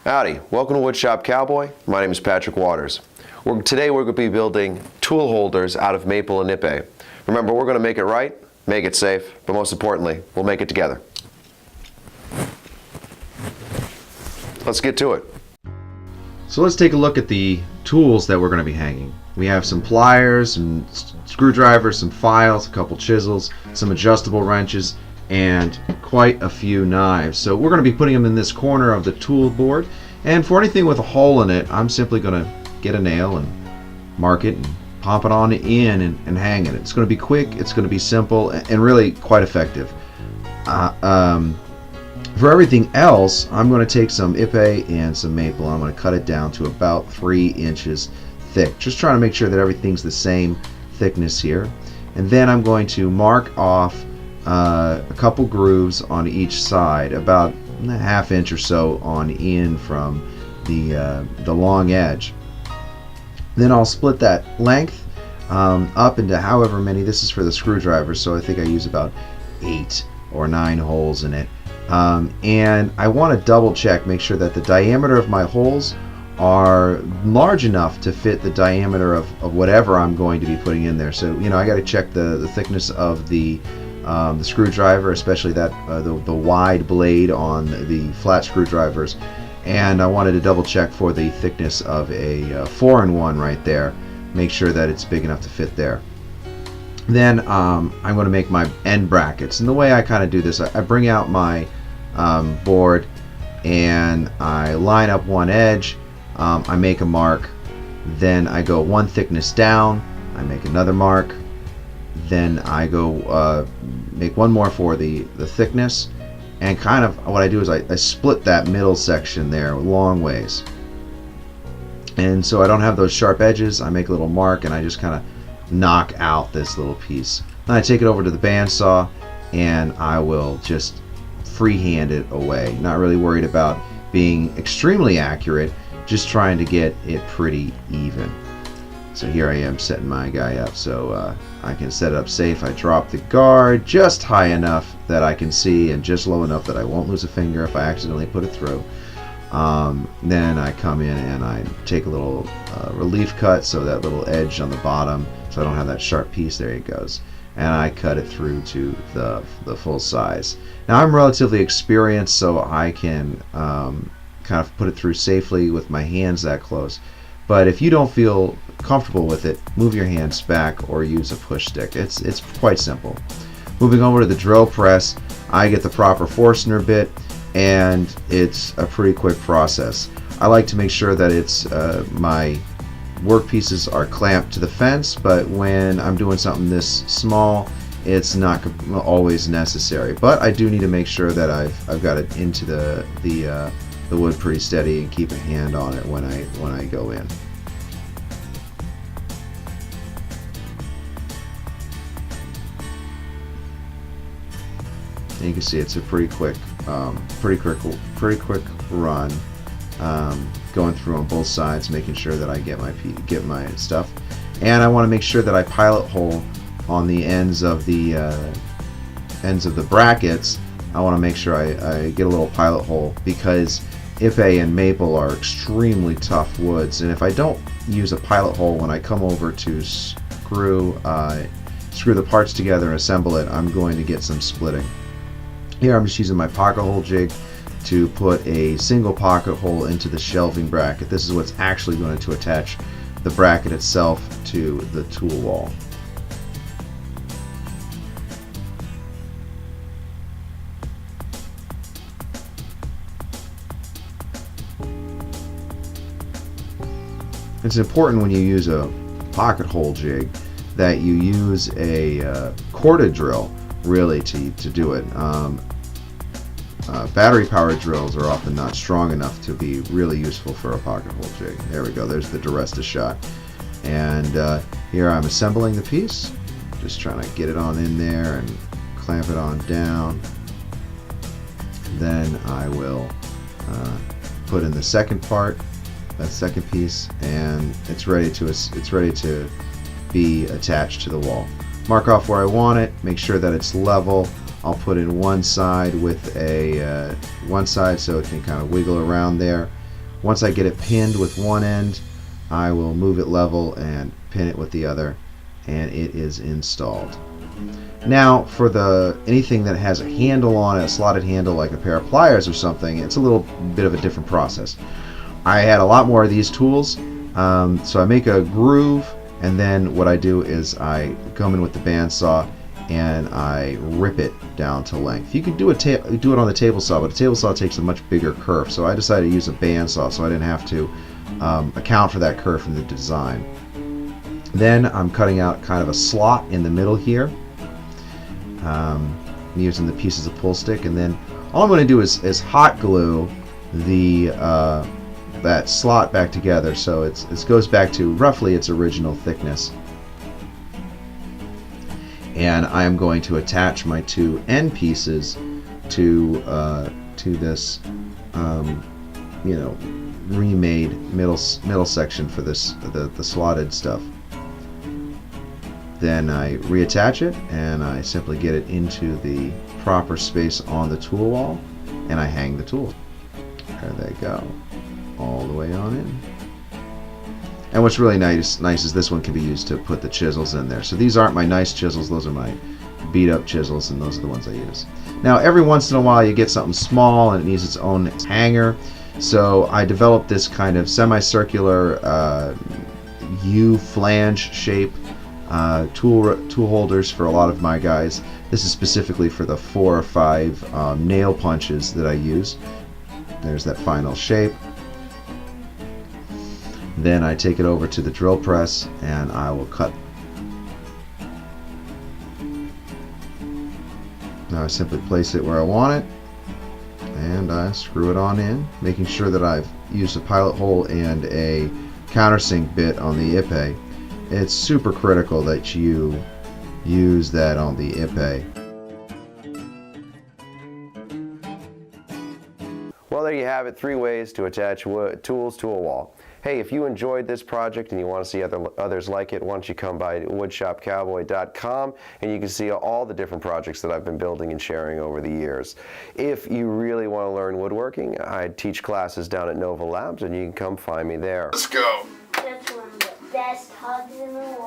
Howdy, welcome to Woodshop Cowboy. My name is Patrick Waters. Today we're going to be building tool holders out of maple and nippe. Remember, we're going to make it right, make it safe, but most importantly, we'll make it together. Let's get to it. So let's take a look at the tools that we're going to be hanging. We have some pliers, some screwdrivers, some files, a couple chisels, some adjustable wrenches, and quite a few knives. So we're going to be putting them in this corner of the tool board, and for anything with a hole in it, I'm simply going to get a nail and mark it and pop it on in and hang it. It's going to be quick, it's going to be simple, and really quite effective. For everything else, I'm going to take some ippe and some maple. I'm going to cut it down to about 3 inches thick, just trying to make sure that everything's the same thickness here. And then I'm going to mark off a couple grooves on each side, about a ½ inch or so on in from the long edge. Then I'll split that length up into however many. This is for the screwdriver, so I think I use about 8 or 9 holes in it. And I want to double check, make sure that the diameter of my holes are large enough to fit the diameter of whatever I'm going to be putting in there. So, you know, I got to check the thickness of the screwdriver, especially that the wide blade on the flat screwdrivers, and I wanted to double check for the thickness of a 4-in-1 right there, make sure that it's big enough to fit there. Then I'm going to make my end brackets, and the way I kind of do this, I bring out my board and I line up one edge, I make a mark, then I go one thickness down, I make another mark, then I go make one more for the thickness, and kind of what I do is I split that middle section there long ways, and so I don't have those sharp edges. I make a little mark and I just kind of knock out this little piece. Then I take it over to the bandsaw and I will just freehand it away, not really worried about being extremely accurate, just trying to get it pretty even. So here I am setting my guy up so I can set it up safe. I drop the guard just high enough that I can see and just low enough that I won't lose a finger if I accidentally put it through. Then I come in and I take a little relief cut, so that little edge on the bottom, so I don't have that sharp piece. There it goes. And I cut it through to the full size. Now I'm relatively experienced, so I can kind of put it through safely with my hands that close. But if you don't feel comfortable with it, move your hands back or use a push stick. It's quite simple. Moving over to the drill press, I get the proper Forstner bit, and it's a pretty quick process. I like to make sure that it's my work pieces are clamped to the fence, but when I'm doing something this small, it's not always necessary. But I do need to make sure that I've got it into the wood pretty steady and keep a hand on it when I go in. And you can see it's a pretty quick run, going through on both sides, making sure that I get my stuff. And I want to make sure that I pilot hole on the ends of the brackets. I want to make sure I get a little pilot hole, because ippe and maple are extremely tough woods, and if I don't use a pilot hole when I come over to screw the parts together and assemble it, I'm going to get some splitting. Here I'm just using my pocket hole jig to put a single pocket hole into the shelving bracket. This is what's actually going to attach the bracket itself to the tool wall. It's important when you use a pocket hole jig that you use a corded drill, really, to do it. Battery powered drills are often not strong enough to be really useful for a pocket hole jig. There we go, there's the Duresta shot. And here I'm assembling the piece, just trying to get it on in there and clamp it on down. Then I will put in the second part, that second piece, and it's ready to be attached to the wall. Mark off where I want it, make sure that it's level. I'll put in one side with one side so it can kind of wiggle around there, Once I get it pinned with one end, I will move it level and pin it with the other, and it is installed. Now for anything that has a handle on it, a slotted handle like a pair of pliers or something, it's a little bit of a different process. I had a lot more of these tools, so I make a groove, and then what I do is I come in with the bandsaw and I rip it down to length. You can do it on the table saw, but a table saw takes a much bigger kerf, so I decided to use a bandsaw so I didn't have to account for that kerf in the design. Then I'm cutting out kind of a slot in the middle here, using the pieces of pull stick, and then all I'm going to do is hot glue that slot back together so it goes back to roughly its original thickness. And I am going to attach my two end pieces to this, remade middle section for the slotted stuff. Then I reattach it, and I simply get it into the proper space on the tool wall, and I hang the tools. There they go, all the way on in. And what's really nice is this one can be used to put the chisels in there. So these aren't my nice chisels, those are my beat up chisels, and those are the ones I use. Now every once in a while you get something small and it needs its own hanger. So I developed this kind of semicircular U flange shape tool holders for a lot of my guys. This is specifically for the 4 or 5 nail punches that I use. There's that final shape. Then I take it over to the drill press and I will cut. Now I simply place it where I want it and I screw it on in, making sure that I've used a pilot hole and a countersink bit on the ipe. It's super critical that you use that on the ipe. Well, there you have it, 3 ways to attach tools to a wall. Hey, if you enjoyed this project and you want to see others like it, why don't you come by woodshopcowboy.com and you can see all the different projects that I've been building and sharing over the years. If you really want to learn woodworking, I teach classes down at Nova Labs and you can come find me there. Let's go. That's one of the best hugs in the world.